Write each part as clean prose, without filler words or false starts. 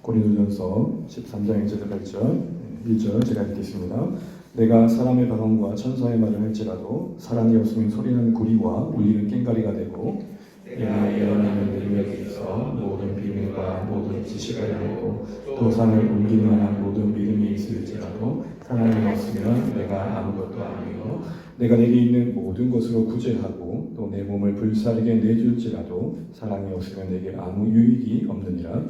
고린도전서 13장 1절 8절 1절 제가 읽겠습니다. 내가 사람의 발언과 천사의 말을 할지라도 사랑이 없으면 소리나는 구리와 울리는 꽹과리가 되고 내가 예언하는 능력이 있어 모든 비밀과 모든 지식을 알고 또 산을 옮길 만한 모든 믿음이 있을지라도 사랑이 없으면 내가 아무것도 아니요 내가 내게 있는 모든 것으로 구제하고 또 내 몸을 불사르게 내줄지라도 사랑이 없으면 내게 아무 유익이 없느니라.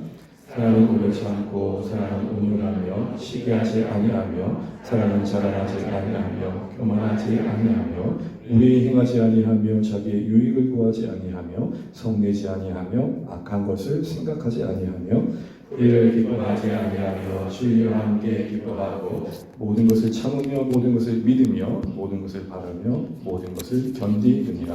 사랑은 오르지 않고 사랑은 온유하며 시기하지 아니하며 사랑은 자랑하지 아니하며 교만하지 아니하며 우리에 행하지 아니하며 자기의 유익을 구하지 아니하며 성내지 아니하며 악한 것을 생각하지 아니하며 이를 기뻐하지 아니하며 주의와 함께 기뻐하고 모든 것을 참으며 모든 것을 믿으며 모든 것을 바라며 모든 것을 견디느니라.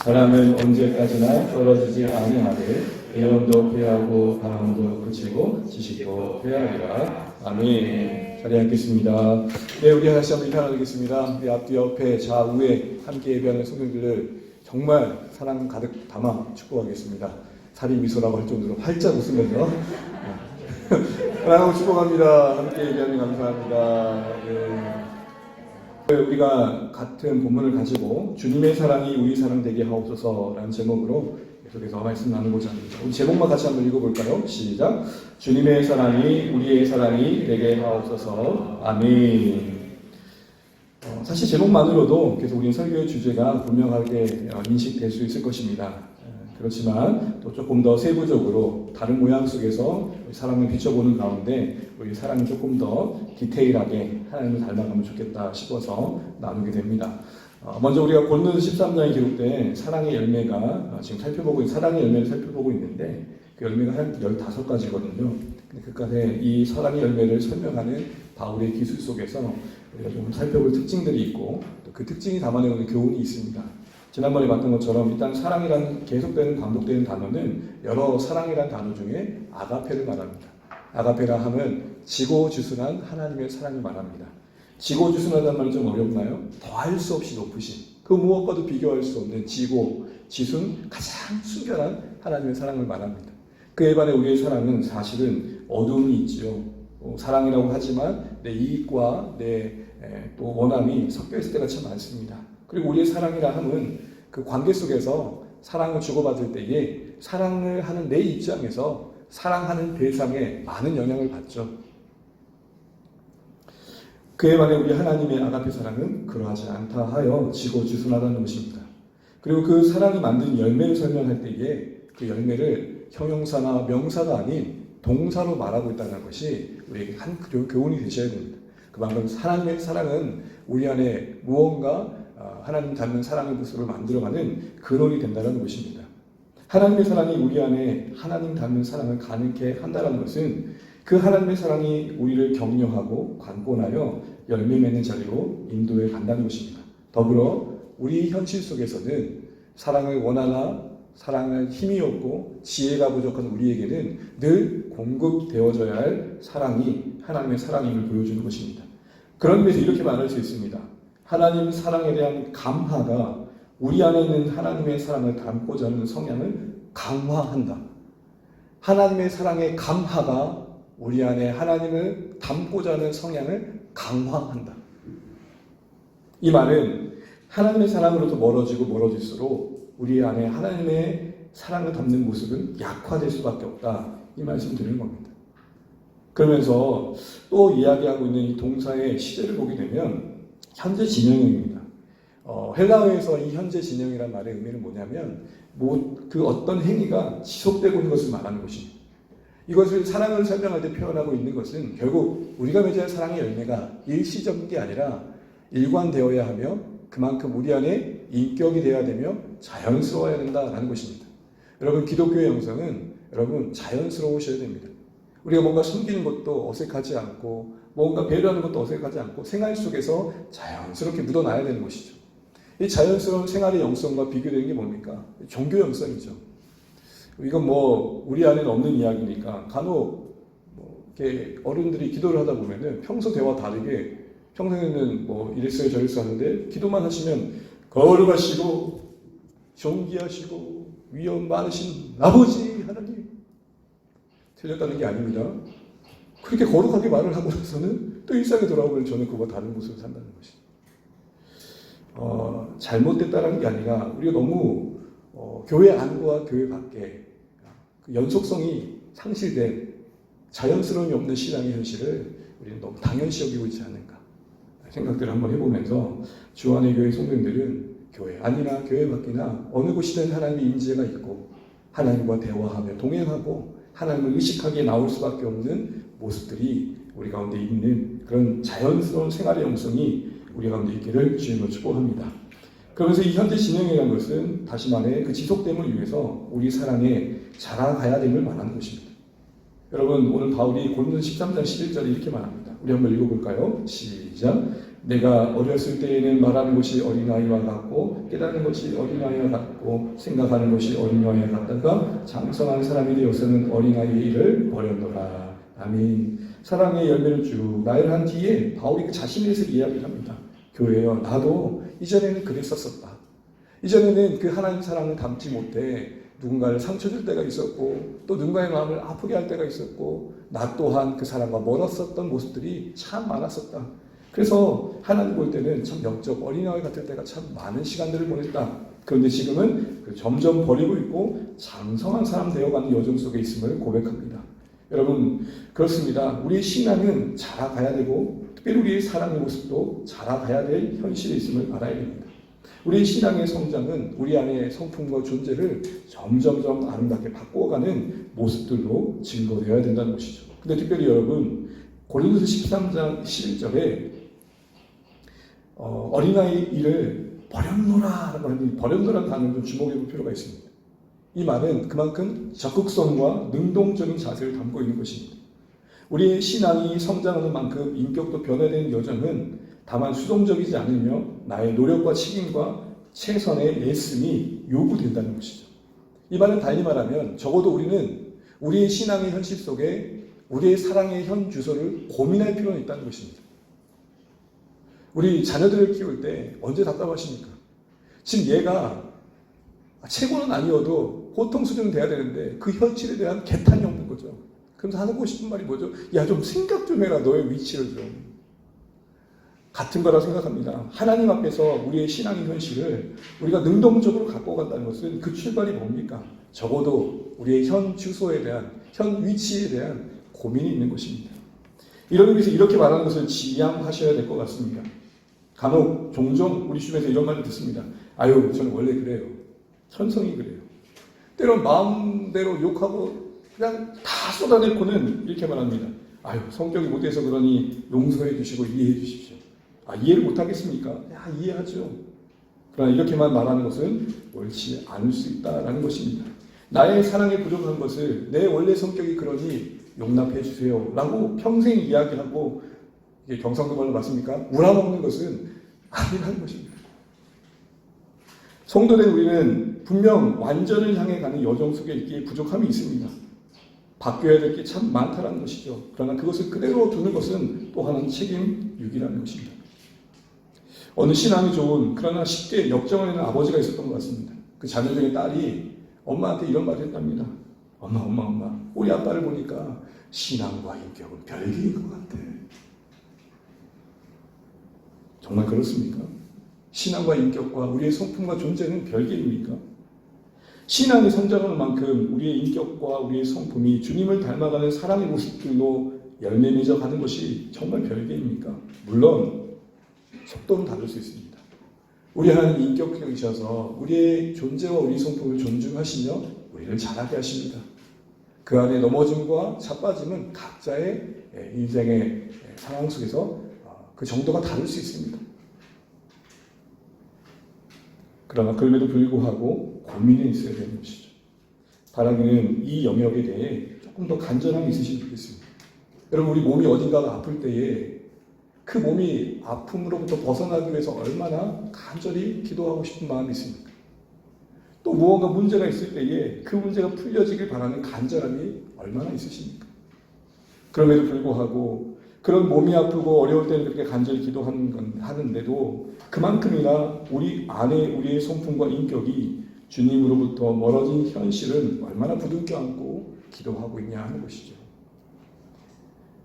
사람은 언제까지나 떨어지지 아니하되 예언도 패하고 바람도 그치고 지식도 패하리라. 아멘. 자리에 앉겠습니다. 네, 우리 다시 한번 인사드리겠습니다. 우리 앞뒤 옆에 좌우에 함께 예배하는 성도들을 정말 사랑 가득 담아 축복하겠습니다. 살이 미소라고 할 정도로 활짝 웃으면서 사랑하고 축복합니다. 함께 예배하니 감사합니다. 네. 우리가 같은 본문을 가지고 주님의 사랑이 우리 사랑 되게 하옵소서라는 제목으로 계속해서 말씀 나누고자 합니다. 우리 제목만 같이 한번 읽어볼까요? 시작. 주님의 사랑이 우리의 사랑이 되게 하옵소서. 아멘. 사실 제목만으로도 계속 우리 설교의 주제가 분명하게 인식될 수 있을 것입니다. 그렇지만 또 조금 더 세부적으로 다른 모양 속에서 사랑을 비춰보는 가운데 우리 사랑이 조금 더 디테일하게 하나님을 닮아가면 좋겠다 싶어서 나누게 됩니다. 먼저 우리가 고린도서 13장에 기록된 사랑의 열매가 지금 사랑의 열매를 살펴보고 있는데 그 열매가 한 15가지거든요. 그 가운데 이 사랑의 열매를 설명하는 바울의 기술 속에서 우리가 좀 살펴볼 특징들이 있고 또 그 특징이 담아내는 교훈이 있습니다. 지난번에 봤던 것처럼 일단 사랑이라는 계속되는 반복되는 단어는 여러 사랑이라는 단어 중에 아가페를 말합니다. 아가페라 하면 지고지순한 하나님의 사랑을 말합니다. 지고지순하다는 말이 좀 어렵나요? 더할 수 없이 높으신 그 무엇과도 비교할 수 없는 지고, 지순 가장 순결한 하나님의 사랑을 말합니다. 그에 반해 우리의 사랑은 사실은 어두움이 있죠. 사랑이라고 하지만 내 이익과 내 또 원함이 섞여 있을 때가 참 많습니다. 그리고 우리의 사랑이라 함은 그 관계 속에서 사랑을 주고받을 때에 사랑을 하는 내 입장에서 사랑하는 대상에 많은 영향을 받죠. 그에 반해 우리 하나님의 아가페 사랑은 그러하지 않다 하여 지고지순하다는 것입니다. 그리고 그 사랑이 만든 열매를 설명할 때에 그 열매를 형용사나 명사가 아닌 동사로 말하고 있다는 것이 우리에게 한 교훈이 되셔야 됩니다. 그만큼 하나님의 사랑은 우리 안에 무언가 하나님 닮은 사랑의 모습을 만들어가는 근원이 된다는 것입니다. 하나님의 사랑이 우리 안에 하나님 닮은 사랑을 가능케 한다는 것은 그 하나님의 사랑이 우리를 격려하고 관건하여 열매 맺는 자리로 인도해 간다는 것입니다. 더불어 우리 현실 속에서는 사랑을 원하나 사랑할 힘이 없고 지혜가 부족한 우리에게는 늘 공급되어져야 할 사랑이 하나님의 사랑임을 보여주는 것입니다. 그런 의미에서 이렇게 말할 수 있습니다. 하나님 사랑에 대한 감화가 우리 안에 있는 하나님의 사랑을 담고자 하는 성향을 강화한다. 하나님의 사랑의 감화가 우리 안에 하나님을 담고자 하는 성향을 강화한다. 이 말은 하나님의 사랑으로부터 멀어질수록 우리 안에 하나님의 사랑을 담는 모습은 약화될 수밖에 없다. 이 말씀 드리는 겁니다. 그러면서 또 이야기하고 있는 이 동사의 시제를 보게 되면 현재 진형입니다. 헬라어에서 이 현재 진형이라는 말의 의미는 뭐냐면 그 어떤 행위가 지속되고 있는 것을 말하는 것입니다. 이것을 사랑을 설명할 때 표현하고 있는 것은 결국 우리가 맺어야 할 사랑의 열매가 일시적인 게 아니라 일관되어야 하며 그만큼 우리 안에 인격이 되어야 되며 자연스러워야 된다라는 것입니다. 여러분 기독교의 영성은 여러분 자연스러우셔야 됩니다. 우리가 뭔가 숨기는 것도 어색하지 않고 뭔가 배려하는 것도 어색하지 않고 생활 속에서 자연스럽게 묻어나야 되는 것이죠. 이 자연스러운 생활의 영성과 비교되는 게 뭡니까? 종교 영성이죠. 이건 우리 안에는 없는 이야기니까 간혹 이렇게 어른들이 기도를 하다 보면은 평소 대화 다르게 평소에는 이랬어요 저랬어요 하는데 기도만 하시면 거룩하시고 존귀하시고 위엄 많으신 아버지 하나님 틀렸다는 게 아닙니다. 그렇게 거룩하게 말을 하고 나서는 또 일상에 돌아오면 저는 그거 다른 모습을 산다는 것이죠. 잘못됐다는 게 아니라 우리가 너무 교회 안과 교회 밖에 그 연속성이 상실된 자연스러움이 없는 신앙의 현실을 우리는 너무 당연시 여기고 있지 않은가 생각들을 한번 해보면서 주안의 교회 성도님들은 교회 안이나 교회 밖이나 어느 곳이든 하나님의 임재가 있고 하나님과 대화하며 동행하고 하나님을 의식하게 나올 수밖에 없는 모습들이 우리 가운데 있는 그런 자연스러운 생활의 영성이 우리 가운데 있기를 주님으로 축복합니다. 그러면서 이 현재 진행이라는 것은 다시 말해 그 지속됨을 위해서 우리 사랑에 자라가야 됨을 말하는 것입니다. 여러분 오늘 바울이 고린도서 13장 11절에 이렇게 말합니다. 우리 한번 읽어볼까요? 시작. 내가 어렸을 때에는 말하는 것이 어린아이와 같고 깨닫는 것이 어린아이와 같고 생각하는 것이 어린아이와 같다가 장성한 사람이 되어서는 어린아이의 일을 버렸노라. 아멘. 사랑의 열매를 쭉 나열한 뒤에 바울이 그 자신에 대해서 이야기를 합니다. 교회여 나도 이전에는 그랬었다. 이전에는 그 하나님 사랑을 담지 못해 누군가를 상처 줄 때가 있었고 또 누군가의 마음을 아프게 할 때가 있었고 나 또한 그 사람과 멀었었던 모습들이 참 많았었다. 그래서 하나님 볼 때는 참 영적 어린아이 같을 때가 참 많은 시간들을 보냈다. 그런데 지금은 점점 버리고 있고 장성한 사람 되어가는 여정 속에 있음을 고백합니다. 여러분 그렇습니다. 우리의 신앙은 자라가야 되고 특별히 우리의 사랑의 모습도 자라가야 될 현실에 있음을 알아야 됩니다. 우리의 신앙의 성장은 우리 안의 성품과 존재를 점점점 아름답게 바꿔가는 모습들로 증거되어야 된다는 것이죠. 근데 특별히 여러분 고린도서 13장 11절에 어린아이 일을 버렸노라라고 하는 버렸노라는 단어를 좀 주목해 볼 필요가 있습니다. 이 말은 그만큼 적극성과 능동적인 자세를 담고 있는 것입니다. 우리의 신앙이 성장하는 만큼 인격도 변화되는 여정은 다만 수동적이지 않으며 나의 노력과 책임과 최선의 애씀이 요구된다는 것이죠. 이 말은 달리 말하면 적어도 우리는 우리의 신앙의 현실 속에 우리의 사랑의 현 주소를 고민할 필요는 있다는 것입니다. 우리 자녀들을 키울 때 언제 답답하십니까? 지금 얘가 최고는 아니어도 보통 수준은 돼야 되는데 그 현실에 대한 개탄이 없는 거죠. 그러면서 하고 싶은 말이 뭐죠? 야, 좀 생각 좀 해라. 너의 위치를 좀. 같은 거라 생각합니다. 하나님 앞에서 우리의 신앙의 현실을 우리가 능동적으로 갖고 간다는 것은 그 출발이 뭡니까? 적어도 우리의 현 주소에 대한, 현 위치에 대한 고민이 있는 것입니다. 이런 의미에서 이렇게 말하는 것을 지양하셔야 될 것 같습니다. 간혹 종종 우리 주변에서 이런 말을 듣습니다. 아유, 저는 원래 그래요. 천성이 그래요. 때론 마음대로 욕하고 그냥 다 쏟아내고는 이렇게 말합니다. 아유, 성격이 못해서 그러니 용서해 주시고 이해해 주십시오. 아, 이해를 못하겠습니까? 야, 이해하죠. 그러나 이렇게만 말하는 것은 옳지 않을 수 있다라는 것입니다. 나의 사랑에 부족한 것을 내 원래 성격이 그러니 용납해 주세요 라고 평생 이야기하고 이게 경상도 말로 맞습니까? 우라먹는 것은 아니라는 것입니다. 성도된 우리는 분명 완전을 향해 가는 여정 속에 있기에 부족함이 있습니다. 바뀌어야 될 게 참 많다는 것이죠. 그러나 그것을 그대로 두는 것은 또 하나는 책임유기라는 것입니다. 어느 신앙이 좋은 그러나 쉽게 역정하는 아버지가 있었던 것 같습니다. 그 자녀 중에 딸이 엄마한테 이런 말을 했답니다. 엄마 우리 아빠를 보니까 신앙과 인격은 별개인 것 같아. 정말 그렇습니까? 신앙과 인격과 우리의 성품과 존재는 별개입니까? 신앙이 성장하는 만큼 우리의 인격과 우리의 성품이 주님을 닮아가는 사랑의 모습들로 열매 맺어가는 것이 정말 별개입니까? 물론 속도는 다를 수 있습니다. 우리 하나님 인격적이셔서 우리의 존재와 우리 성품을 존중하시며 우리를 자라게 하십니다. 그 안에 넘어짐과 자빠짐은 각자의 인생의 상황 속에서 그 정도가 다를 수 있습니다. 그러나 그럼에도 불구하고 고민이 있어야 되는 것이죠. 바라기는 이 영역에 대해 조금 더 간절함이 있으시면 좋겠습니다. 여러분 우리 몸이 어딘가가 아플 때에 그 몸이 아픔으로부터 벗어나기 위해서 얼마나 간절히 기도하고 싶은 마음이 있습니까? 또 무언가 문제가 있을 때에 그 문제가 풀려지길 바라는 간절함이 얼마나 있으십니까? 그럼에도 불구하고 그런 몸이 아프고 어려울 때는 그렇게 간절히 기도하는데도 그만큼이나 우리 안에 우리의 성품과 인격이 주님으로부터 멀어진 현실은 얼마나 부둥켜 안고 기도하고 있냐 하는 것이죠.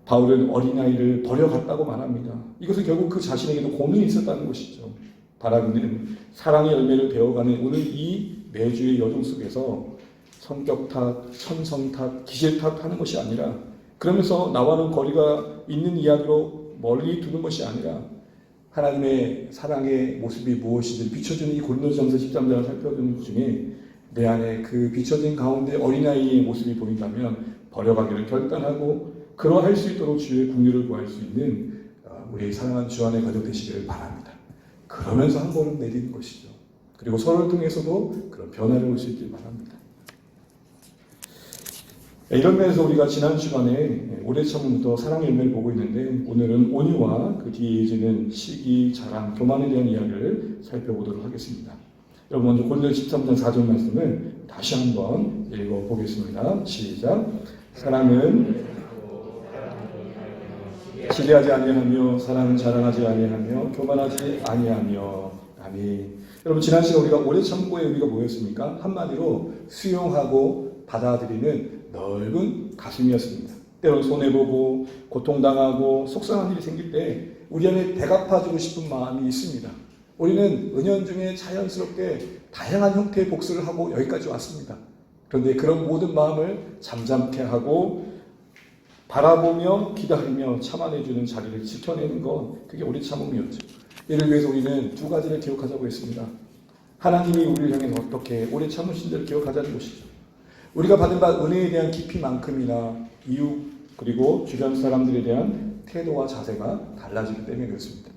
바울은 어린아이를 버려갔다고 말합니다. 이것은 결국 그 자신에게도 고민이 있었다는 것이죠. 바라기는 사랑의 열매를 배워가는 오늘 이 매주의 여정 속에서 성격 탓, 천성 탓, 기질 탓 하는 것이 아니라, 그러면서 나와는 거리가 있는 이야기로 멀리 두는 것이 아니라 하나님의 사랑의 모습이 무엇이든 비춰주는 이 고린도전서 13장을 살펴보는 중에 내 안에 그 비춰진 가운데 어린아이의 모습이 보인다면 버려가기를 결단하고 그러할 수 있도록 주의 긍휼을 구할 수 있는 우리 사랑하는 주 안에 가족 되시기를 바랍니다. 그러면서 한 걸음 내리는 것이죠. 그리고 서로를 통해서도 그런 변화를 올 수 있길 바랍니다. 이런 면에서 우리가 지난 시간에 오래 처음부터 사랑의 열매를 보고 있는데, 오늘은 온유와 그 뒤에 이어지는 시기, 자랑, 교만에 대한 이야기를 살펴보도록 하겠습니다. 여러분 먼저 고린도서 13장 4절 말씀을 다시 한번 읽어보겠습니다. 시작. 사랑은 시기하지 아니하며, 사랑은 자랑하지 아니하며, 교만하지 아니하며. 아멘. 여러분 지난 시간 우리가 오래 참고의 의미가 뭐였습니까? 한마디로 수용하고 받아들이는 넓은 가슴이었습니다. 때론 손해보고 고통당하고 속상한 일이 생길 때 우리 안에 대갚아주고 싶은 마음이 있습니다. 우리는 은연중에 자연스럽게 다양한 형태의 복수를 하고 여기까지 왔습니다. 그런데 그런 모든 마음을 잠잠케 하고 바라보며 기다리며 참아내주는 자리를 지켜내는 건 그게 오래 참음이었죠. 이를 위해서 우리는 두 가지를 기억하자고 했습니다. 하나님이 우리를 향해서 어떻게 오래 참으신지를 기억하자는 것이죠. 우리가 받은 바 은혜에 대한 깊이만큼이나 이웃 그리고 주변 사람들에 대한 태도와 자세가 달라지기 때문에 그렇습니다.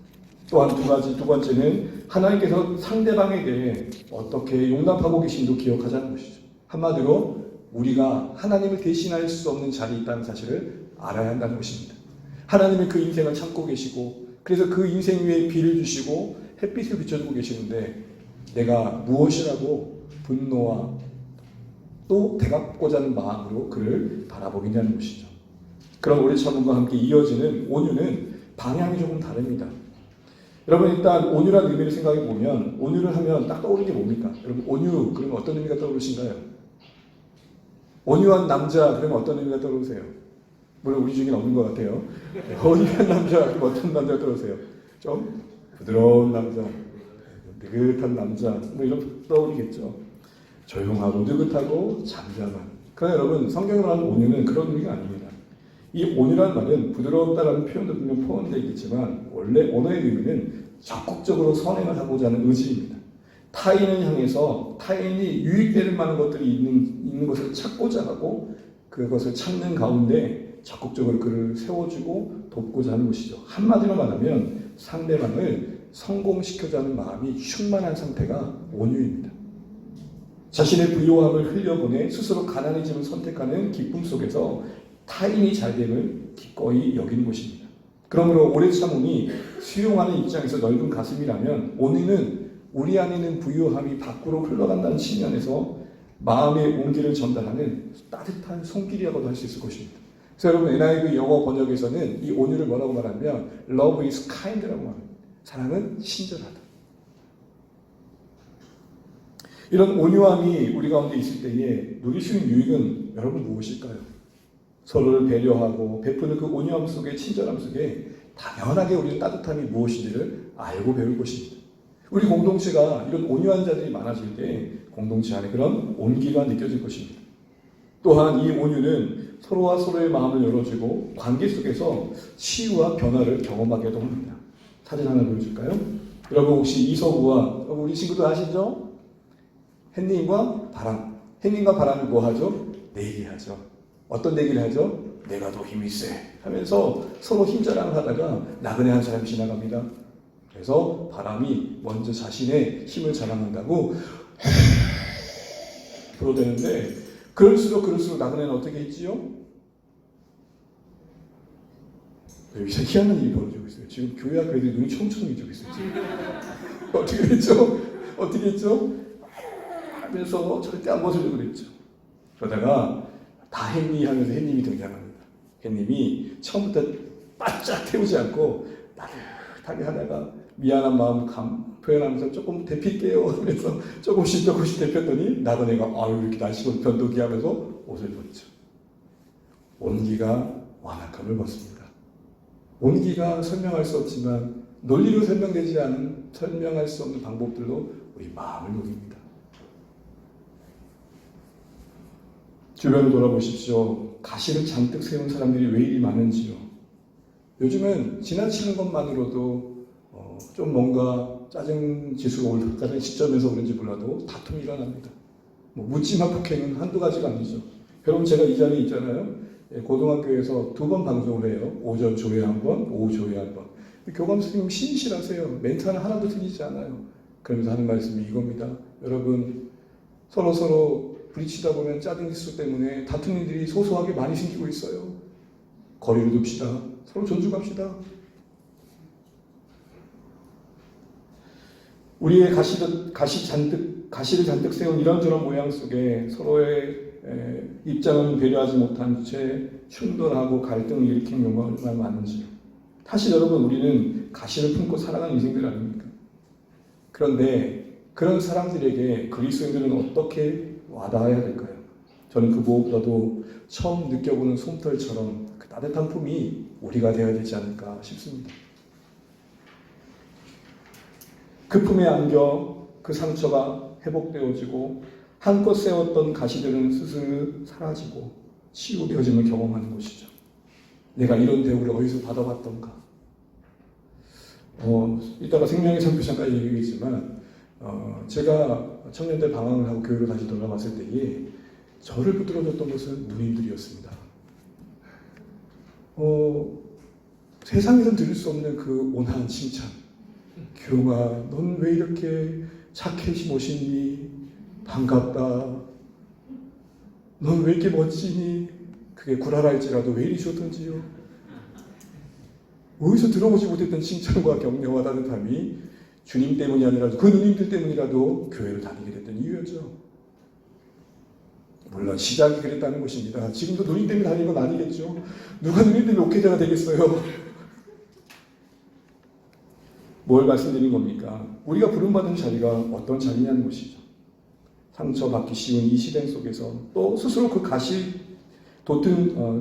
또한 두 번째는 하나님께서 상대방에 대해 어떻게 용납하고 계신지도 기억하자는 것이죠. 한마디로 우리가 하나님을 대신할 수 없는 자리에 있다는 사실을 알아야 한다는 것입니다. 하나님은 그 인생을 참고 계시고, 그래서 그 인생 위에 비를 주시고 햇빛을 비춰주고 계시는데 내가 무엇이라고 분노와 또 대갚고자 하는 마음으로 그를 바라보겠냐는 것이죠. 그런 오래 참음과 함께 이어지는 온유는 방향이 조금 다릅니다. 여러분 일단 온유라는 의미를 생각해 보면, 온유를 하면 딱 떠오르는 게 뭡니까? 여러분 온유 그러면 어떤 의미가 떠오르신가요? 온유한 남자 그러면 어떤 의미가 떠오르세요? 물론 우리 중에는 없는 것 같아요. 온유한 남자 그러면 어떤 남자가 떠오르세요? 좀 부드러운 남자, 느긋한 남자 뭐 이런 떠오르겠죠. 조용하고 느긋하고 잠잠한. 그러나 여러분 성경으로 하는 온유는 그런 의미가 아닙니다. 이 온유라는 말은 부드럽다라는 표현도 분명 포함되어 있겠지만 원래 언어의 의미는 적극적으로 선행을 하고자 하는 의지입니다. 타인을 향해서 타인이 유익될 만한 것들이 있는 것을 찾고자 하고 그것을 찾는 가운데 적극적으로 그를 세워주고 돕고자 하는 것이죠. 한마디로 말하면 상대방을 성공시켜자 하는 마음이 충만한 상태가 온유입니다. 자신의 부요함을 흘려보내 스스로 가난해짐을 선택하는 기쁨 속에서 타인이 잘됨을 기꺼이 여기는 것입니다. 그러므로 오래 참음이 수용하는 입장에서 넓은 가슴이라면 온유는 우리 안에 있는 부요함이 밖으로 흘러간다는 측면에서 마음의 온기를 전달하는 따뜻한 손길이라고도 할 수 있을 것입니다. 그래서 여러분 NIV 영어 번역에서는 이 온유를 뭐라고 말하면 Love is kind라고 말합니다. 사랑은 친절하다. 이런 온유함이 우리 가운데 있을 때에 누릴 수 있는 유익은 여러분 무엇일까요? 서로를 배려하고 베푸는 그 온유함 속에, 친절함 속에 당연하게 우리는 따뜻함이 무엇인지를 알고 배울 것입니다. 우리 공동체가 이런 온유한 자들이 많아질 때 공동체 안에 그런 온기가 느껴질 것입니다. 또한 이 온유는 서로와 서로의 마음을 열어주고 관계 속에서 치유와 변화를 경험하게도 합니다. 사진 하나 보여줄까요? 여러분 혹시 이서구와 우리 친구들 아시죠? 햇님과 바람. 햇님과 바람이 뭐 하죠? 내기하죠. 어떤 내기를 하죠? 내가 더 힘이 세 하면서 서로 힘자랑을 하다가 나그네 한 사람이 지나갑니다. 그래서 바람이 먼저 자신의 힘을 자랑한다고 불어대는데 그럴수록 나그네는 어떻게 했지요? 여기서 희한한 일이 벌어지고 있어요. 지금 교회 앞에 애들이 눈이 총총해지고 있어요. 어떻게 했죠? 하면서 절대 안 벗으려고 그랬죠. 그러다가 다 햇님 하면서 햇님이 등장합니다. 햇님이 처음부터 바짝 태우지 않고 따뜻하게 하다가 미안한 마음 표현하면서 조금 데필게요 하면서 조금씩 데폈더니 나그네가 아유 이렇게 날씨가 변덕이 하면서 옷을 벗죠. 온기가 완악함을 벗습니다. 온기가 설명할 수 없지만 논리로 설명되지 않은 설명할 수 없는 방법들로 우리 마음을 녹입니다. 주변을 돌아보십시오. 가시를 잔뜩 세운 사람들이 왜 이리 많은지요. 요즘은 지나치는 것만으로도 좀 뭔가 짜증 지수가 올라가는 시점에서 그런지 몰라도 다툼이 일어납니다. 묻지마 폭행은 한두 가지가 아니죠. 여러분 제가 이 자리에 있잖아요. 고등학교에서 2번 방송을 해요. 오전 조회 한 번, 오후 조회 한 번. 교감 선생님 신실하세요. 멘트는 하나도 틀리지 않아요. 그러면서 하는 말씀이 이겁니다. 여러분 서로 부딪히다 보면 짜증 지수 때문에 다투는 일이 소소하게 많이 생기고 있어요. 거리를 둡시다. 서로 존중합시다. 우리의 가시를 잔뜩 세운 이런저런 모양 속에 서로의 입장을 배려하지 못한 채 충돌하고 갈등을 일으킨 경우가 얼마나 많은지요. 사실 여러분 우리는 가시를 품고 살아가는 인생들 아닙니까? 그런데 그런 사람들에게 그리스도인들은 어떻게 와닿아야 될까요? 저는 그 무엇보다도 처음 느껴보는 솜털처럼 그 따뜻한 품이 우리가 되어야 되지 않을까 싶습니다. 그 품에 안겨 그 상처가 회복되어지고 한껏 세웠던 가시들은 스스로 사라지고 치유되어짐을 경험하는 것이죠. 내가 이런 대우를 어디서 받아봤던가. 이따가 생명의 선교사까지 얘기하겠지만 제가 청년들 방황을 하고 교회로 다시 돌아왔을 때에 저를 붙들어줬던 것은 누님들이었습니다. 세상에선 들을 수 없는 그 온화한 칭찬. 규영아, 넌 왜 이렇게 착해시 멋있니? 반갑다. 넌 왜 이렇게 멋지니? 그게 구랄할지라도 왜 이리 좋던지요? 어디서 들어보지 못했던 칭찬과 격려와 따뜻함이 주님 때문이 아니라 그 누님들 때문이라도 교회를 다니게 됐던 이유였죠. 물론 시작이 그랬다는 것입니다. 지금도 누님 때문에 다니는 건 아니겠죠. 누가 누님 때문에 목회자가 되겠어요. 뭘 말씀드린 겁니까? 우리가 부름받은 자리가 어떤 자리냐는 것이죠. 상처받기 쉬운 이 시대 속에서 또 스스로 그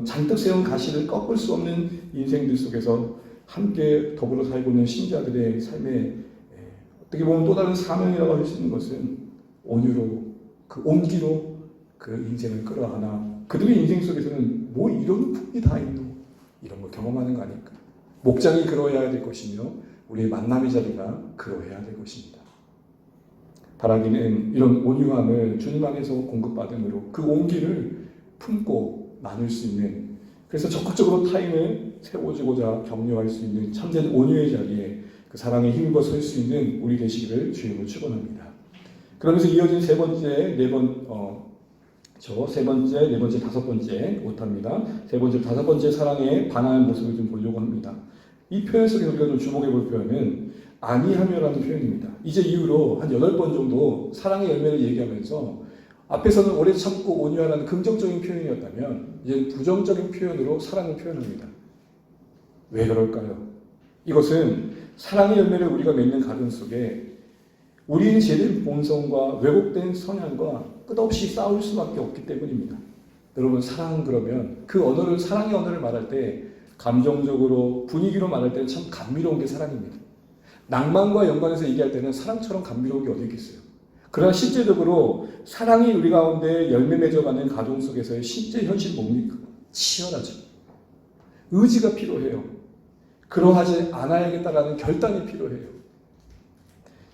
잔뜩 세운 가시를 꺾을 수 없는 인생들 속에서 함께 더불어 살고 있는 신자들의 삶에 어떻게 보면 또 다른 사명이라고 할 수 있는 것은 온유로, 그 온기로 그 인생을 끌어안아 그들의 인생 속에서는 뭐 이런 품이 다 있노? 이런 걸 경험하는 거 아닐까? 목장이 그러해야 될 것이며 우리의 만남의 자리가 그러해야 될 것입니다. 바라기는 이런 온유함을 주님 안에서 공급받음으로 그 온기를 품고 나눌 수 있는, 그래서 적극적으로 타인을 세워주고자 격려할 수 있는 참된 온유의 자리에 그 사랑에 힘입어 설 수 있는 우리 되시기를 주님으로 축원합니다. 그러면서 이어진 세 번째, 네 번째, 다섯 번째 오타입니다. 세 번째, 다섯 번째 사랑에 반하는 모습을 좀 보려고 합니다. 이 표현 속에 우리가 좀 주목해 볼 표현은 아니하며라는 표현입니다. 이제 이후로 한 8번 정도 사랑의 열매를 얘기하면서 앞에서는 오래 참고 온유하라는 긍정적인 표현이었다면 이제 부정적인 표현으로 사랑을 표현합니다. 왜 그럴까요? 이것은 사랑의 열매를 우리가 맺는 과정 속에 우리의 제된 본성과 왜곡된 성향과 끝없이 싸울 수밖에 없기 때문입니다. 여러분 사랑은 그러면 그 언어를, 사랑의 언어를 말할 때 감정적으로 분위기로 말할 때는 참 감미로운 게 사랑입니다. 낭만과 연관해서 얘기할 때는 사랑처럼 감미로운 게 어디 있겠어요. 그러나 실제적으로 사랑이 우리 가운데 열매 맺어가는 가정 속에서의 실제 현실 뭡니까? 치열하죠. 의지가 필요해요. 그러하지 않아야겠다라는 결단이 필요해요.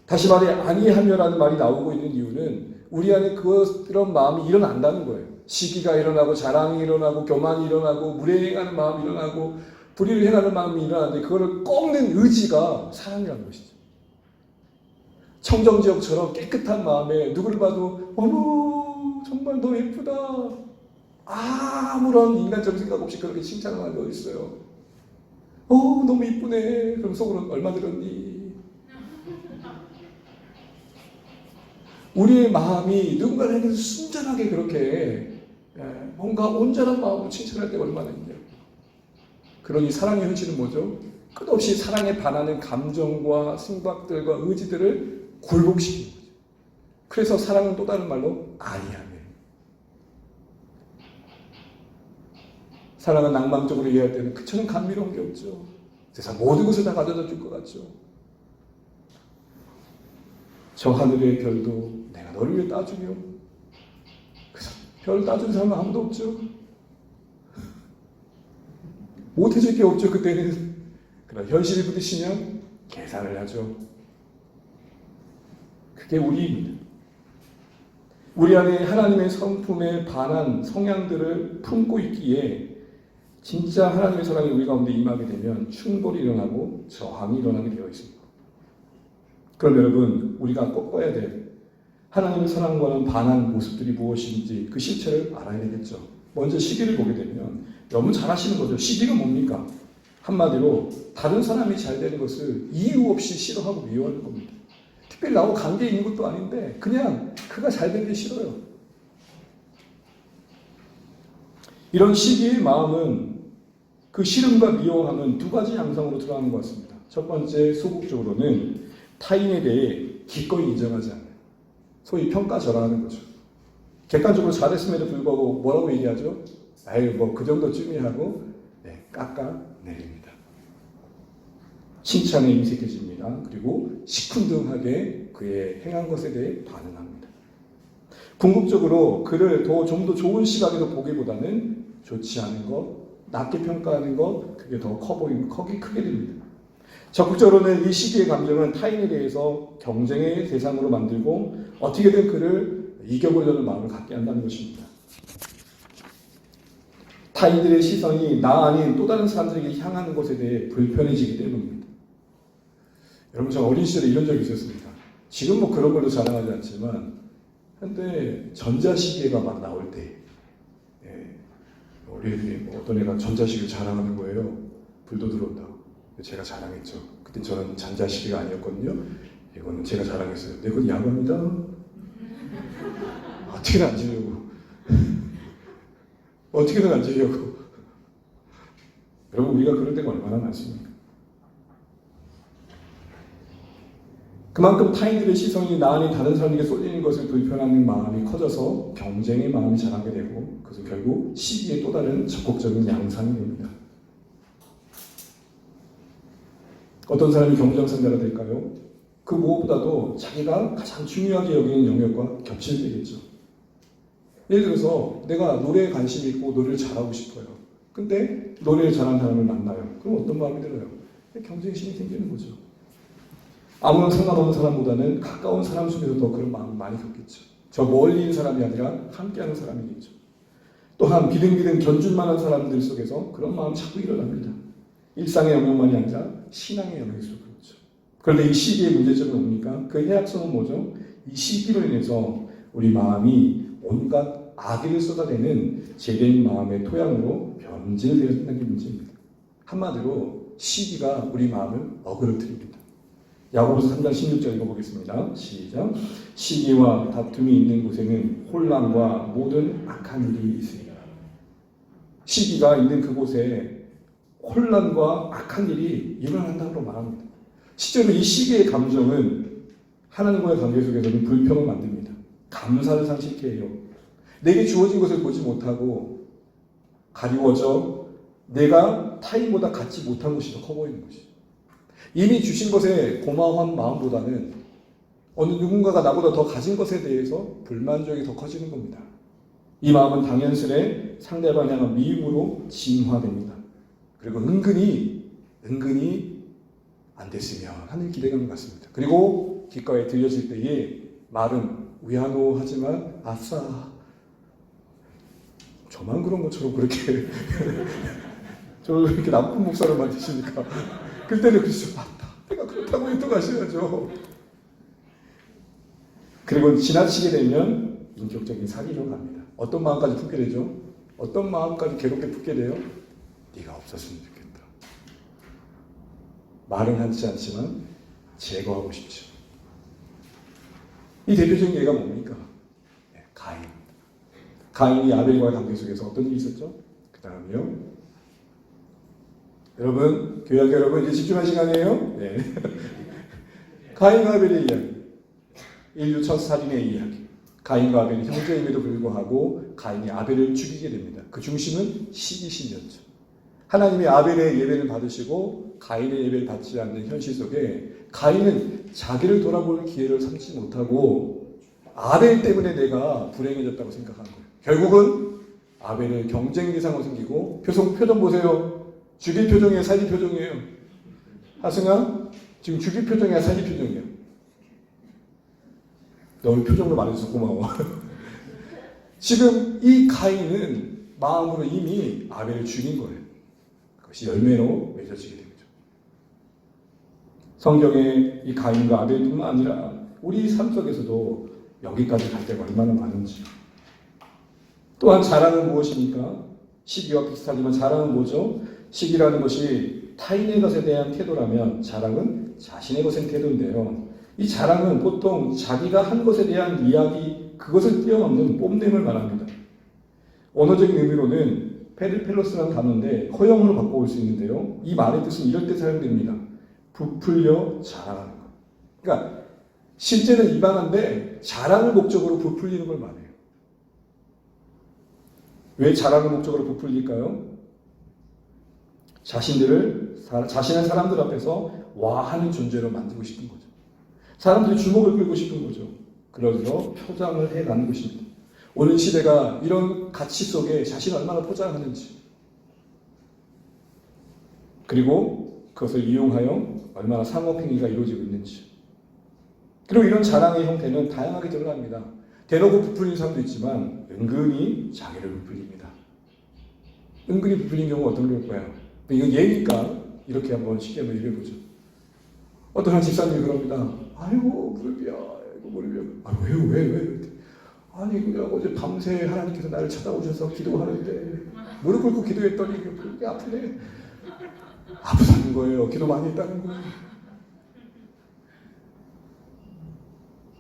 다시 말해 아니하며라는 말이 나오고 있는 이유는 우리 안에 그런 마음이 일어난다는 거예요. 시기가 일어나고 자랑이 일어나고 교만이 일어나고 무례행하는 마음이 일어나고 불의를 행하는 마음이 일어나는데 그거를 꺾는 의지가 사랑이라는 것이죠. 청정지역처럼 깨끗한 마음에 누구를 봐도 어머 정말 너 예쁘다, 아무런 인간적인 생각 없이 그렇게 칭찬하는 게 어디 있어요. 너무 이쁘네. 그럼 속으로는 얼마 들었니? 우리의 마음이 누군가에게 순전하게 그렇게 뭔가 온전한 마음으로 칭찬할 때가 얼마나 있냐. 그러니 사랑의 현실은 뭐죠? 끝없이 사랑에 반하는 감정과 생각들과 의지들을 굴복시키는 거죠. 그래서 사랑은 또 다른 말로 아니하며. 사랑은 낭만적으로 이해할 때는 그처럼 감미로운 게 없죠. 세상 모든 것을 다 가져다 줄 것 같죠. 저 하늘의 별도 내가 너를 위해 따주며, 별 따준 사람은 아무도 없죠. 못해줄 게 없죠, 그때는. 그러나 현실이 부딪히면 계산을 하죠. 그게 우리입니다. 우리 안에 하나님의 성품에 반한 성향들을 품고 있기에 진짜 하나님의 사랑이 우리 가운데 임하게 되면 충돌이 일어나고 저항이 일어나게 되어 있습니다. 그럼 여러분, 우리가 꼭 봐야 될 하나님의 사랑과는 반한 모습들이 무엇인지 그 실체를 알아야 되겠죠. 먼저 시기를 보게 되면 너무 잘 아시는 거죠. 시기가 뭡니까? 한마디로 다른 사람이 잘 되는 것을 이유 없이 싫어하고 미워하는 겁니다. 특별히 나하고 관계 있는 것도 아닌데 그냥 그가 잘 되는 게 싫어요. 이런 시기의 마음은, 그 싫음과 미워함은 두 가지 양상으로 드러나는 것 같습니다. 첫 번째, 소극적으로는 타인에 대해 기꺼이 인정하지 않아요. 소위 평가절하하는 거죠. 객관적으로 잘했음에도 불구하고 뭐라고 얘기하죠? 아유, 뭐 그 정도쯤이 하고 깎아내립니다. 칭찬에 인색해집니다. 그리고 시큰둥하게 그의 행한 것에 대해 반응합니다. 궁극적으로 그를 좀 더 좋은 시각에서 보기보다는 좋지 않은 것, 낮게 평가하는 것, 그게 더 커 보이고 크게 됩니다. 적극적으로는 이 시기의 감정은 타인에 대해서 경쟁의 대상으로 만들고 어떻게든 그를 이겨보려는 마음을 갖게 한다는 것입니다. 타인들의 시선이 나 아닌 또 다른 사람들에게 향하는 것에 대해 불편해지기 때문입니다. 여러분, 저 어린 시절에 이런 적이 있었습니다. 지금 뭐 그런 걸로 자랑하지 않지만 한때 전자시계가 막 나올 때, 우리 애들이 어떤 애가 전자시계 자랑하는 거예요. 불도 들어온다고. 제가 자랑했죠. 그때 저는 전자시계가 아니었거든요. 이거는 제가 자랑했어요. 근데 그건 야구입니다. 어떻게든 안 지려고. 어떻게든 안 지려고. 여러분, 우리가 그럴 때가 얼마나 많습니까? 그만큼 타인들의 시선이 나 아닌 다른 사람에게 쏠리는 것을 불편하는 마음이 커져서 경쟁의 마음이 자라게 되고, 그것은 결국 시기의 또 다른 적극적인 양상이 됩니다. 어떤 사람이 경쟁상대가 될까요? 그 무엇보다도 자기가 가장 중요하게 여기는 영역과 겹칠 때겠죠. 예를 들어서 내가 노래에 관심이 있고 노래를 잘하고 싶어요. 근데 노래를 잘하는 사람을 만나요. 그럼 어떤 마음이 들어요? 경쟁심이 생기는 거죠. 아무런 상관없는 사람보다는 가까운 사람 속에서 더 그런 마음을 많이 겪겠죠. 저 멀리 있는 사람이 아니라 함께하는 사람이겠죠. 또한 비등비등 견줄만한 사람들 속에서 그런 마음이 자꾸 일어납니다. 일상의 영역만이 아니라 신앙의 영역에서 그렇죠. 그런데 이 시기의 문제점은 뭡니까? 그 해악성은 뭐죠? 이 시기로 인해서 우리 마음이 온갖 악의를 쏟아내는 죄된 마음의 토양으로 변질되었다는 게 문제입니다. 한마디로 시기가 우리 마음을 어그러뜨립니다. 야고보서 3장 16절 읽어보겠습니다. 시작. 시기와 다툼이 있는 곳에는 혼란과 모든 악한 일이 있습니다. 시기가 있는 그곳에 혼란과 악한 일이 일어난다고 말합니다. 실제로 이 시기의 감정은 하나님과의 관계 속에서는 불평을 만듭니다. 감사를 상실케 해요. 내게 주어진 것을 보지 못하고 가리워져 내가 타인보다 갖지 못한 것이 더 커 보이는 것이죠. 이미 주신 것에 고마워한 마음보다는 어느 누군가가 나보다 더 가진 것에 대해서 불만족이 더 커지는 겁니다. 이 마음은 당연스레 상대방을 향한 미움으로 진화됩니다. 그리고 은근히 안 됐으면 하는 기대감을 갖습니다. 그리고 귓가에 들려질 때에 말은 위안호하지만 아싸, 저만 그런 것처럼 그렇게 저를 이렇게 나쁜 목사를 만드시니까 그때는 그렇죠. 맞다. 내가 그렇다고 인정하셔야죠. 그리고 지나치게 되면 인격적인 사기로 갑니다. 어떤 마음까지 품게 되죠? 어떤 마음까지 괴롭게 품게 돼요? 네가 없었으면 좋겠다. 말은 하지 않지만 제거하고 싶죠. 이 대표적인 예가 뭡니까? 가인. 가인이 아벨과의 관계 속에서 어떤 일이 있었죠? 그 다음이요. 여러분, 교회 여러분, 이제 집중할 시간이에요. 네. 가인과 아벨의 이야기. 인류 첫 살인의 이야기. 가인과 아벨이 형제임에도 불구하고 가인이 아벨을 죽이게 됩니다. 그 중심은 시기심이었죠. 하나님이 아벨의 예배를 받으시고 가인의 예배를 받지 않는 현실 속에 가인은 자기를 돌아볼 기회를 삼지 못하고 아벨 때문에 내가 불행해졌다고 생각한 거예요. 결국은 아벨을 경쟁 대상으로 생기고 표정 보세요. 죽일 표정이에요, 살릴 표정이에요. 하승아, 지금 죽일 표정이야, 살릴 표정이야. 너무 표정도 말해줘서 고마워. 지금 이 가인은 마음으로 이미 아벨을 죽인 거예요. 그것이 열매로 맺어지게 됩니다. 성경에 이 가인과 아벨뿐만 아니라 우리 삶 속에서도 여기까지 갈 때가 얼마나 많은지. 또한 자랑은 무엇입니까? 시기와 비슷하지만 자랑은 뭐죠? 시기라는 것이 타인의 것에 대한 태도라면 자랑은 자신의 것의 태도인데요. 이 자랑은 보통 자기가 한 것에 대한 이야기, 그것을 뛰어넘는 뽐냄을 말합니다. 언어적인 의미로는 페르펠로스라는 단어인데 허용으로 바꿔올 수 있는데요. 이 말의 뜻은 이럴 때 사용됩니다. 부풀려 자랑하는 것. 그러니까 실제는 이방한데 자랑을 목적으로 부풀리는 걸 말해요. 왜 자랑을 목적으로 부풀릴까요? 자신의 사람들 앞에서 와하는 존재로 만들고 싶은 거죠. 사람들이 주목을 끌고 싶은 거죠. 그래서 포장을 해가는 것입니다. 오늘 시대가 이런 가치 속에 자신을 얼마나 포장하는지, 그리고 그것을 이용하여 얼마나 상업행위가 이루어지고 있는지. 그리고 이런 자랑의 형태는 다양하게 드러납니다. 대놓고 부풀리는 사람도 있지만 은근히 자기를 부풀립니다. 은근히 부풀린 경우가 어떤 걸까요? 이건 예니까 이렇게 한번 쉽게 한번 얘기해보죠. 어떤 한 집사님이 그럽니다. 아이고 무릎이야, 아이고 무릎이야. 아 왜? 아니 그냥 어제 밤새 하나님께서 나를 찾아오셔서 기도하는데 무릎 꿇고 기도했더니 그게 아프네. 아프다는 거예요. 기도 많이 했다는 거예요.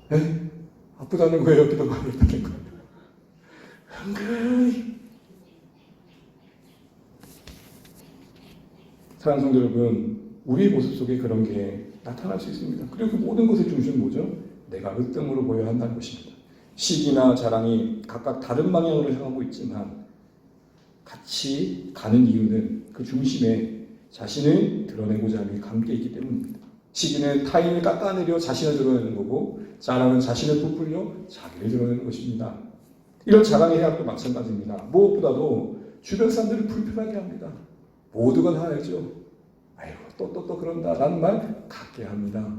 네? 아프다는 거예요. 기도 많이 했다는 거예요. 은근히. 사랑하는 성도 여러분, 우리의 모습 속에 그런 게 나타날 수 있습니다. 그리고 그 모든 것의 중심은 뭐죠? 내가 으뜸으로 보여야 한다는 것입니다. 시기나 자랑이 각각 다른 방향으로 향하고 있지만 같이 가는 이유는 그 중심에 자신을 드러내고자 함이 함께 있기 때문입니다. 시기는 타인을 깎아내려 자신을 드러내는 거고, 자랑은 자신을 부풀려 자기를 드러내는 것입니다. 이런 자랑의 해악도 마찬가지입니다. 무엇보다도 주변 사람들을 불편하게 합니다. 모두가 다 알죠. 아이고 또 그런다 라는 말 갖게 합니다.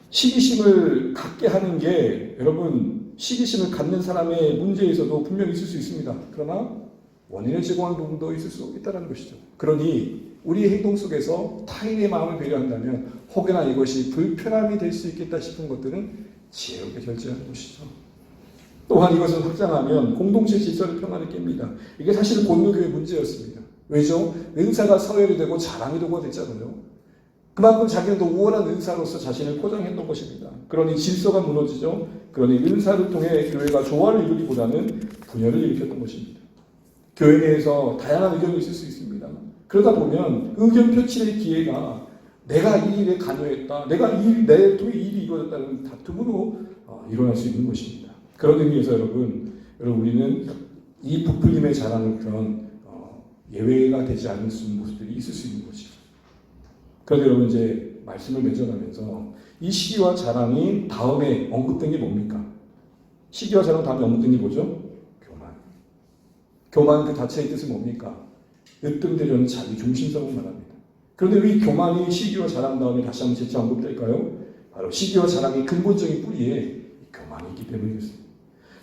시기심을 갖게 하는 게, 여러분, 시기심을 갖는 사람의 문제에서도 분명히 있을 수 있습니다. 그러나 원인을 제공하는 부분도 있을 수 있다는 것이죠. 그러니 우리의 행동 속에서 타인의 마음을 배려한다면 혹여나 이것이 불편함이 될 수 있겠다 싶은 것들은 지혜롭게 절제하는 것이죠. 또한 이것을 확장하면 공동체 질서를 평안을 깹니다. 이게 사실 본교의 문제였습니다. 왜죠? 은사가 서열이 되고 자랑이 되고 됐잖아요. 그만큼 자기는 더 우월한 은사로서 자신을 포장했던 것입니다. 그러니 질서가 무너지죠. 그러니 은사를 통해 교회가 조화를 이루기보다는 분열을 일으켰던 것입니다. 교회 내에서 다양한 의견이 있을 수 있습니다. 그러다 보면 의견 표출의 기회가 내가 이 일에 관여했다, 내 통해 이 일이 이루어졌다는 다툼으로 일어날 수 있는 것입니다. 그런 의미에서 여러분 우리는 이 부풀림의 자랑을 그런 예외가 되지 않을 수 있는 모습들이 있을 수 있는 것이죠. 그런데 여러분 이제 말씀을 맺어가면서 이 시기와 자랑이 다음에 언급된 게 뭡니까? 시기와 자랑 다음에 언급된 게 뭐죠? 교만 그 자체의 뜻은 뭡니까? 으뜸되려는 자기 중심성을 말합니다. 그런데 왜 교만이 시기와 자랑 다음에 다시 한번 재차 언급될까요? 바로 시기와 자랑의 근본적인 뿌리에 교만이 있기 때문이겠습니다.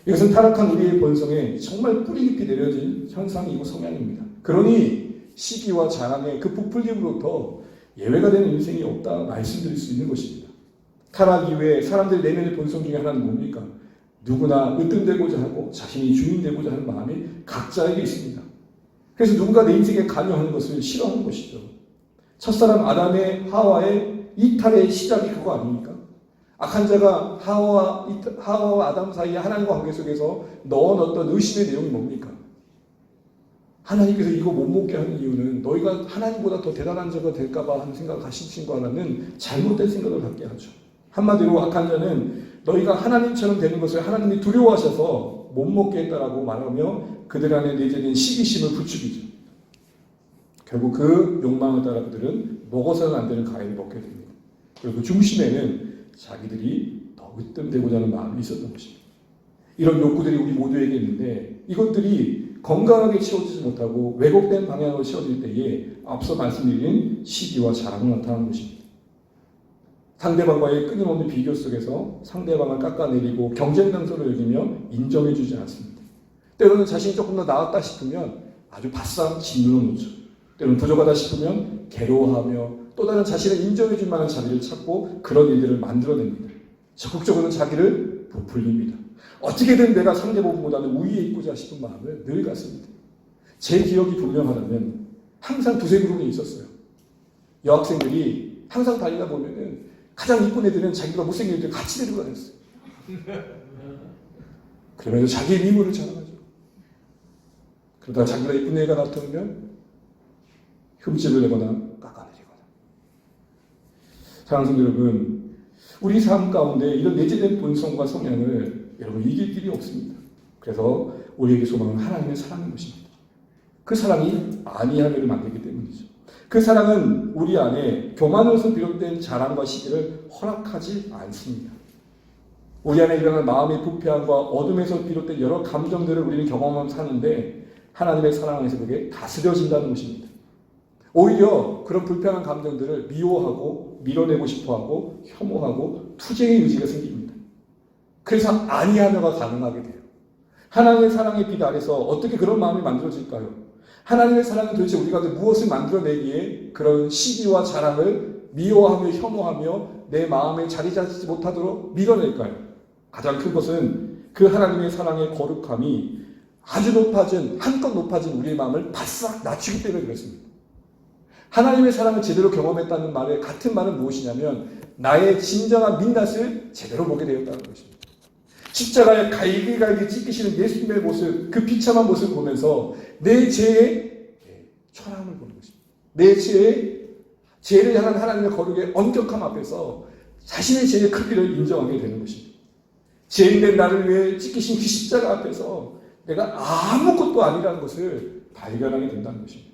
이것은 타락한 우리의 본성에 정말 뿌리 깊이 내려진 현상이고 성향입니다. 그러니 시기와 자랑의 그 부풀림으로부터 예외가 되는 인생이 없다 말씀드릴 수 있는 것입니다. 타락 이후에 사람들 내면의 본성 중에 하나는 뭡니까? 누구나 으뜸되고자 하고 자신이 주인 되고자 하는 마음이 각자에게 있습니다. 그래서 누군가 내 인생에 관여하는 것을 싫어하는 것이죠. 첫사람 아담의 하와의 이탈의 시작이 그거 아닙니까? 악한 자가 하와와 아담 사이에 하나님과 관계 속에서 넣어놨던 의심의 내용이 뭡니까? 하나님께서 이거 못 먹게 하는 이유는 너희가 하나님보다 더 대단한 자가 될까봐 하는 생각을 가신 친구 하나는 잘못된 생각을 갖게 하죠. 한마디로 악한 자는 너희가 하나님처럼 되는 것을 하나님이 두려워하셔서 못 먹게 했다라고 말하며 그들 안에 내재된 시기심을 부추기죠. 결국 그 욕망을 따라 그들은 먹어서는 안 되는 과일을 먹게 됩니다. 그리고 그 중심에는 자기들이 더 으뜸되고자 하는 마음이 있었던 것입니다. 이런 욕구들이 우리 모두에게 있는데 이것들이 건강하게 채워지지 못하고 왜곡된 방향으로 채워질 때에 앞서 말씀드린 시기와 자랑을 나타나는 것입니다. 상대방과의 끊임없는 비교 속에서 상대방을 깎아내리고 경쟁 당소를 여기며 인정해주지 않습니다. 때로는 자신이 조금 더 나았다 싶으면 아주 바싹 짓누르는 거죠. 때로는 부족하다 싶으면 괴로워하며 또 다른 자신을 인정해줄 만한 자리를 찾고 그런 일들을 만들어냅니다. 적극적으로는 자기를 부풀립니다. 어떻게든 내가 상대방보다는 우위에 있고자 싶은 마음을 늘 갖습니다. 제 기억이 분명하다면 항상 두세 그룹이 있었어요. 여학생들이 항상 달리다 보면은 가장 이쁜 애들은 자기가 못생긴 애들 같이 데리고 다녔어요. 그러면서 자기의 미모를 자랑하죠. 그러다가 자기가 이쁜 애가 나타나면 흠집을 내거나 깎아내리거나. 사랑하는 성도 여러분, 우리 삶 가운데 이런 내재된 본성과 성향을 여러분 이길 길이 없습니다. 그래서 우리에게 소망은 하나님의 사랑인 것입니다. 그 사랑이 안이하기를 만들기 때문이죠. 그 사랑은 우리 안에 교만으로서 비롯된 자랑과 시기를 허락하지 않습니다. 우리 안에 일어나는 마음의 부패함과 어둠에서 비롯된 여러 감정들을 우리는 경험하며 사는데 하나님의 사랑 안에서 그게 다스려진다는 것입니다. 오히려 그런 불편한 감정들을 미워하고 밀어내고 싶어하고 혐오하고 투쟁의 의지가 생깁니다. 그래서 안이하며가 가능하게 돼요. 하나님의 사랑의 빛 아래서 어떻게 그런 마음이 만들어질까요? 하나님의 사랑은 도대체 우리가 무엇을 만들어내기에 그런 시기와 자랑을 미워하며 혐오하며 내 마음에 자리 잡지 못하도록 밀어낼까요? 가장 큰 것은 그 하나님의 사랑의 거룩함이 아주 높아진 한껏 높아진 우리의 마음을 바싹 낮추기 때문에 그렇습니다. 하나님의 사랑을 제대로 경험했다는 말의 같은 말은 무엇이냐면 나의 진정한 민낯을 제대로 보게 되었다는 것입니다. 십자가에 갈기갈기 찢기시는 예수님의 모습, 그 비참한 모습을 보면서 내 죄의 초라함을 보는 것입니다. 내 죄를 향한 하나님의 거룩의 엄격함 앞에서 자신의 죄의 크기를 인정하게 되는 것입니다. 죄인된 나를 위해 찢기신 그 십자가 앞에서 내가 아무것도 아니라는 것을 발견하게 된다는 것입니다.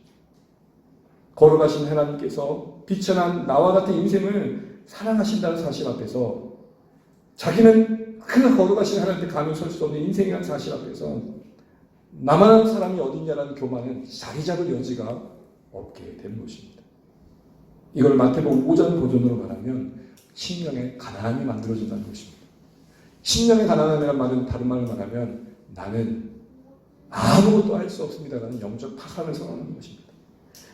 거룩하신 하나님께서 비천한 나와 같은 인생을 사랑하신다는 사실 앞에서 자기는 그 거룩하신 하나님께 감히 설 수 없는 인생이라는 사실 앞에서 나만한 사람이 어딨냐라는 교만은 자리 잡을 여지가 없게 되는 것입니다. 이걸 마태복음 5장 버전으로 말하면 심령의 가난함이 만들어진다는 것입니다. 심령의 가난함이라는 말은 다른 말을 말하면 나는 아무것도 할 수 없습니다라는 영적 파산을 선언하는 것입니다.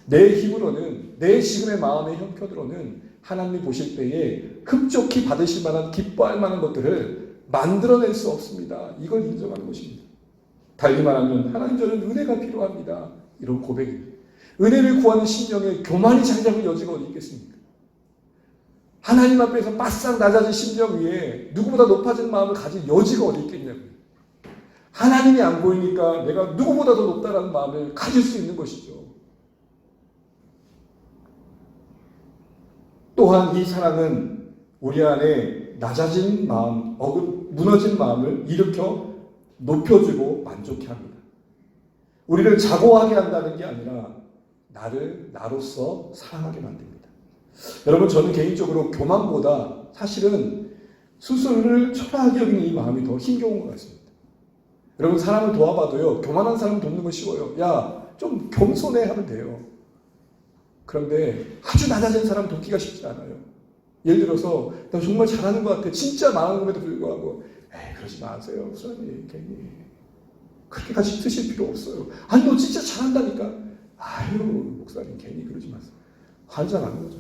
내 힘으로는 내 지금의 마음의 형편으로는 하나님이 보실 때에 흡족히 받으실 만한 기뻐할 만한 것들을 만들어낼 수 없습니다. 이걸 인정하는 것입니다. 달리 말하면 하나님 저는 은혜가 필요합니다. 이런 고백입니다. 은혜를 구하는 심령에 교만이 자리 잡을 여지가 어디 있겠습니까? 하나님 앞에서 바싹 낮아진 심령 위에 누구보다 높아진 마음을 가질 여지가 어디 있겠냐고요. 하나님이 안 보이니까 내가 누구보다 더 높다라는 마음을 가질 수 있는 것이죠. 또한 이 사랑은 우리 안에 낮아진 마음, 무너진 마음을 일으켜 높여주고 만족해 합니다. 우리를 자고하게 한다는 게 아니라 나를 나로서 사랑하게 만듭니다. 여러분 저는 개인적으로 교만보다 사실은 스스로를 초라하게 여기는 이 마음이 더 힘겨운 것 같습니다. 여러분 사람을 도와봐도요. 교만한 사람 돕는 건 쉬워요. 야 좀 겸손해 하면 돼요. 그런데 아주 낮아진 사람 돕기가 쉽지 않아요. 예를 들어서 나 정말 잘하는 것 같아. 진짜 말하는 것에도 불구하고 에이 그러지 마세요. 목사님 괜히 그렇게까지 드실 필요 없어요. 아니 너 진짜 잘한다니까. 아유 목사님 괜히 그러지 마세요. 환장하는 거죠.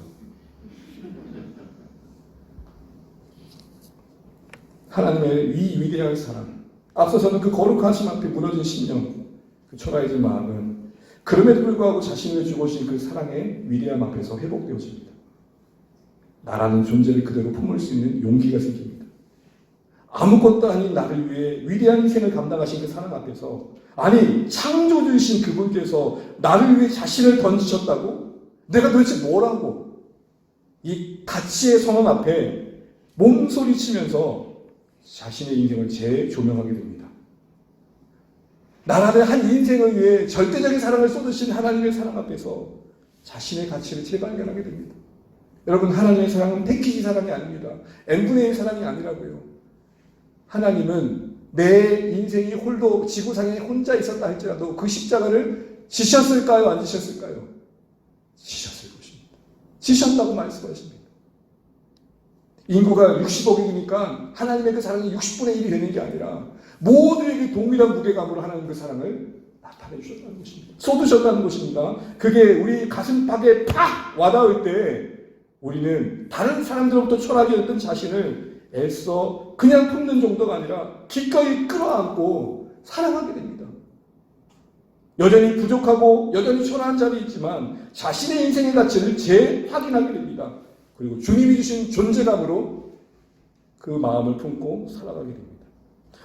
하나님의 위대한 사랑 앞서서는 그 거룩하심 앞에 무너진 심령 그 초라해진 마음은 그럼에도 불구하고 자신을 주고 오신 그 사랑의 위대함 앞에서 회복되어집니다. 나라는 존재를 그대로 품을 수 있는 용기가 생깁니다. 아무것도 아닌 나를 위해 위대한 희생을 감당하신 그 사랑 앞에서 아니 창조주이신 그분께서 나를 위해 자신을 던지셨다고? 내가 도대체 뭐라고? 이 가치의 선언 앞에 몸소리치면서 자신의 인생을 재조명하게 됩니다. 나라의 한 인생을 위해 절대적인 사랑을 쏟으신 하나님의 사랑 앞에서 자신의 가치를 재발견하게 됩니다. 여러분, 하나님의 사랑은 패키지 사랑이 아닙니다. n분의 1 사랑이 아니라고요. 하나님은 내 인생이 홀로 지구상에 혼자 있었다 할지라도 그 십자가를 지셨을까요? 안 지셨을까요? 지셨을 것입니다. 지셨다고 말씀하십니다. 인구가 60억이니까 하나님의 그 사랑이 60분의 1이 되는 게 아니라 모두에게 동일한 무게감으로 하나님 그 사랑을 나타내 주셨다는 것입니다. 쏟으셨다는 것입니다. 그게 우리 가슴팍에 팍 와닿을 때 우리는 다른 사람들로부터 초라하게 됐던 자신을 애써 그냥 품는 정도가 아니라 기꺼이 끌어안고 사랑하게 됩니다. 여전히 부족하고 여전히 초라한 자리에 있지만 자신의 인생의 가치를 재확인하게 됩니다. 그리고 주님이 주신 존재감으로 그 마음을 품고 살아가게 됩니다.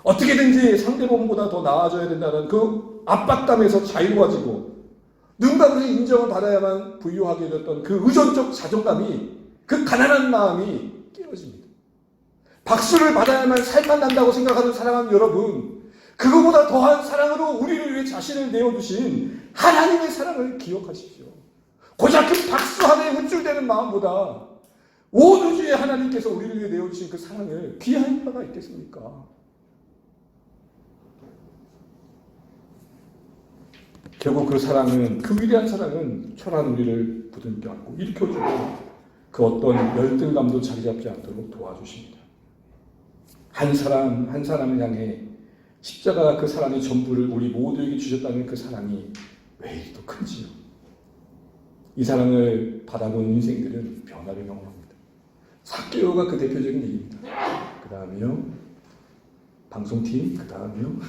어떻게든지 상대방보다 더 나아져야 된다는 그 압박감에서 자유로워지고 누군가로부터 인정을 받아야만 부유하게 됐던 그 의존적 자존감이, 그 가난한 마음이 깨어집니다. 박수를 받아야만 살만난다고 생각하는 사랑하는 여러분, 그거보다 더한 사랑으로 우리를 위해 자신을 내어주신 하나님의 사랑을 기억하십시오. 고작 그 박수 하나에 우쭐대는 마음보다 온 우주의 하나님께서 우리를 위해 내어주신 그 사랑을 귀한 바가 있겠습니까? 결국 그 사랑은, 그 위대한 사랑은 초라한 우리를 부둥켜 안고 일으켜주고 그 어떤 열등감도 자리 잡지 않도록 도와주십니다. 한 사람 한 사람을 향해 십자가 그 사랑의 전부를 우리 모두에게 주셨다는 그 사랑이 왜 이리 더 큰지요. 이 사랑을 받아본 인생들은 변화를 경험합니다. 삭개오가 그 대표적인 얘기입니다. 그 다음에요, 방송팀, 그 다음에요.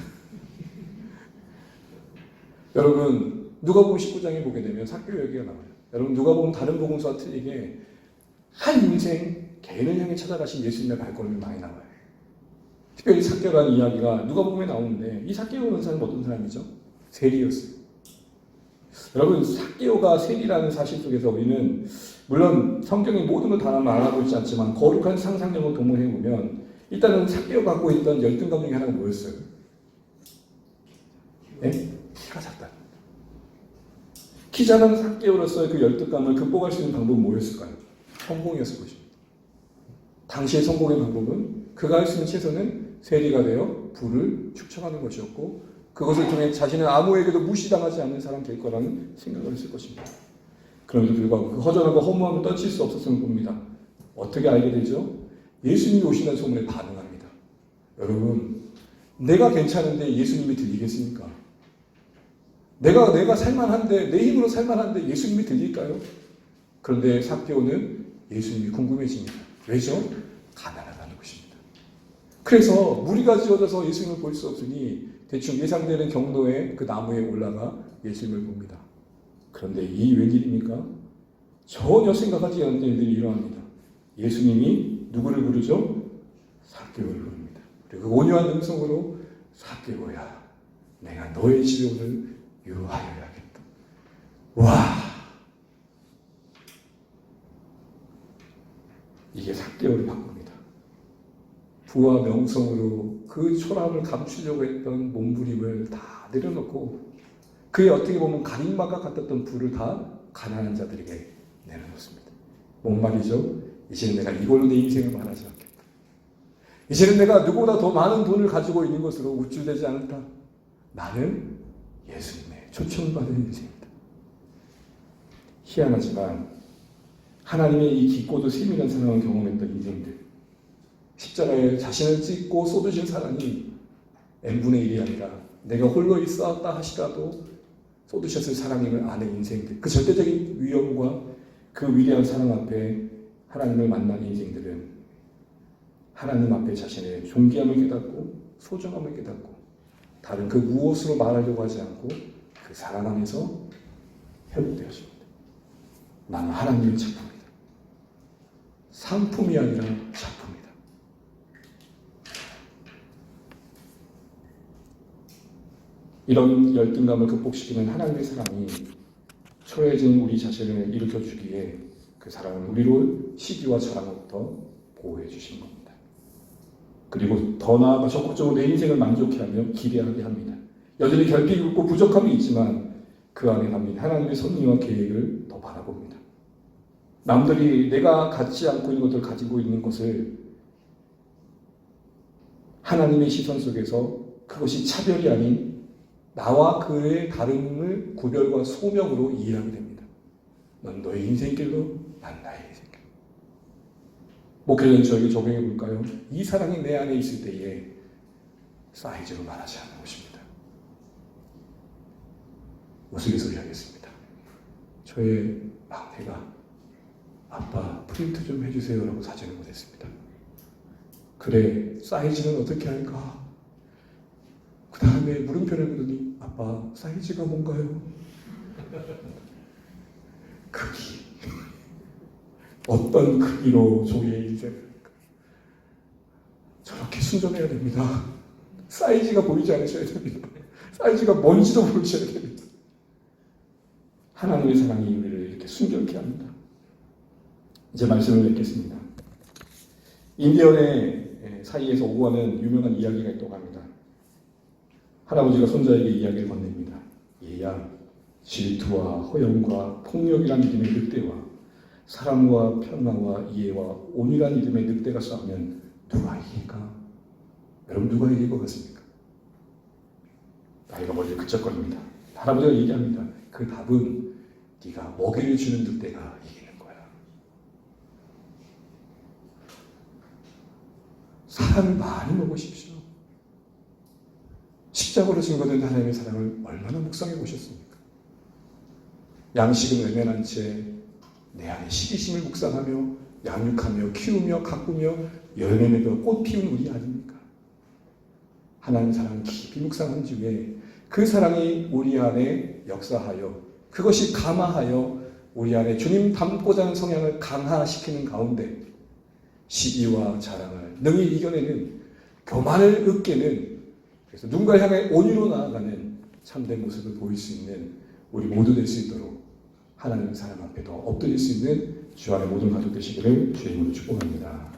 여러분, 누가복음 19장에 보게 되면 삭개오 얘기가 나와요. 여러분, 누가복음 다른 복음서와 틀리게 한 인생 개인을 향해 찾아가신 예수님의 발걸음이 많이 나와요. 특별히 삭개오라는 이야기가 누가복음에 나오는데, 이 삭개오는 사람은 어떤 사람이죠? 세리였어요. 여러분, 삭개오가 세리라는 사실 속에서 우리는 물론 성경의 모든 걸 다 말하고 있지 않지만 거룩한 상상력을 동원해보면 일단은 삭개오가 갖고 있던 열등감 중에 하나가 뭐였어요? 네? 키가 작다. 키 작은 삭개오로서의 그 열등감을 극복할 수 있는 방법은 뭐였을까요? 성공이었을 것입니다. 당시의 성공의 방법은 그가 할 수 있는 최선은 세리가 되어 부를 축적하는 것이었고, 그것을 통해 자신은 아무에게도 무시당하지 않는 사람이 될 거라는 생각을 했을 것입니다. 그럼에도 불구하고 그 허전하고 허무함을 떨칠 수 없었음을 봅니다. 어떻게 알게 되죠? 예수님이 오신다는 소문에 반응합니다. 여러분, 내가 괜찮은데 예수님이 들리겠습니까? 내가 살만한데, 내 힘으로 살만한데 예수님이 들릴까요? 그런데 삭개오는 예수님이 궁금해집니다. 왜죠? 가난하다는 것입니다. 그래서 무리가 지어져서 예수님을 볼 수 없으니 대충 예상되는 경로에 그 나무에 올라가 예수님을 봅니다. 그런데 이 웬일입니까? 전혀 생각하지 않는 일들이 일어납니다. 예수님이 누구를 부르죠? 삭개오를 부릅니다. 그리고 온유한 음성으로, 삭개오야, 내가 너의 집에 오늘 유하여야겠다. 와, 이게 삭개오를 바꿉니다. 부와 명성으로 그 초라함을 감추려고 했던 몸부림을 다 내려놓고 그의 어떻게 보면 가림막과 같았던 부를 다 가난한 자들에게 내려놓습니다. 뭔 말이죠? 이제는 내가 이걸로 내 인생을 말하지 않겠다. 이제는 내가 누구보다 더 많은 돈을 가지고 있는 것으로 우쭐대지 않다. 나는 예수님의 초청받은 인생이다. 희한하지만 하나님의 이 깊고도 세밀한 사랑을 경험했던 인생들, 십자가에 자신을 찢고 쏟으신 사랑이 n분의 1이 아니라 내가 홀로 있었다 하시라도 쏟으셨을 사랑임을 아는 인생들, 그 절대적인 위엄과 그 위대한 사랑 앞에 하나님을 만난 인생들은 하나님 앞에 자신의 존귀함을 깨닫고 소중함을 깨닫고 다른 그 무엇으로 말하려고 하지 않고 그 사랑 안에서 회복되었습니다. 나는 하나님의 작품이다. 상품이 아니라 작품이다. 이런 열등감을 극복시키는 하나님의 사랑이 초라해진 우리 자신을 일으켜주기에 그 사랑은 우리를 시기와 저랑부터 보호해 주신 겁니다. 그리고 더 나아가 적극적으로 내 인생을 만족해 하며 기대하게 합니다. 여전히 결핍이 있고 부족함이 있지만 그 안에 담긴 하나님의 섭리와 계획을 더 바라봅니다. 남들이 내가 갖지 않고 있는 것들을 가지고 있는 것을 하나님의 시선 속에서 그것이 차별이 아닌 나와 그의 다름을 구별과 소명으로 이해하게 됩니다. 넌 너의 인생길로, 난 나의 인생길. 목회자는 저에게 적용해 볼까요? 이 사랑이 내 안에 있을 때에 사이즈로 말하지 않는 것입니다. 우스갯소리 하겠습니다. 저의 막내가 아빠 프린트 좀 해주세요 라고 사진을 보냈습니다. 그래, 사이즈는 어떻게 할까? 그 다음에 물음표를 보더니 아빠 사이즈가 뭔가요? 크기. 어떤 크기로 종이의 인생을 저렇게 순전해야 됩니다. 사이즈가 보이지 않으셔야 됩니다. 사이즈가 뭔지도 보이셔야 됩니다. 하나님의 사랑이 우리를 이렇게 순결케 합니다. 이제 말씀을 맺겠습니다. 인디언의 사이에서 오고 가는 유명한 이야기가 있다고 합니다. 할아버지가 손자에게 이야기를 건넵니다. 얘야, 질투와 허영과 폭력이란 이름의 늑대와 사랑과 평화와 이해와 온유란 이름의 늑대가 싸우면 누가 이길까? 여러분 누가 이길 것 같습니까? 나이가 멀리 그쩍거립니다. 할아버지가 얘기합니다. 그 답은 네가 먹이를 주는 늑대가 이기는 거야. 사랑을 많이 먹으십시오. 십자가로 증거된 하나님의 사랑을 얼마나 묵상해 보셨습니까? 양식은 외면한 채 내 안에 시기심을 묵상하며 양육하며 키우며 가꾸며 열매 맺어 꽃 피운 우리 아닙니까? 하나님 사랑 깊이 묵상한 뒤에 그 사랑이 우리 안에 역사하여 그것이 감화하여 우리 안에 주님 닮고자 하는 성향을 강화시키는 가운데 시기와 자랑을 능히 이겨내는 교만을 으깨는 그래서 누군가 향해 온유로 나아가는 참된 모습을 보일 수 있는 우리 모두 될 수 있도록 하나님의 사랑 앞에 더 엎드릴 수 있는 주 안의 모든 가족 되시기를 주의 이름으로 축복합니다.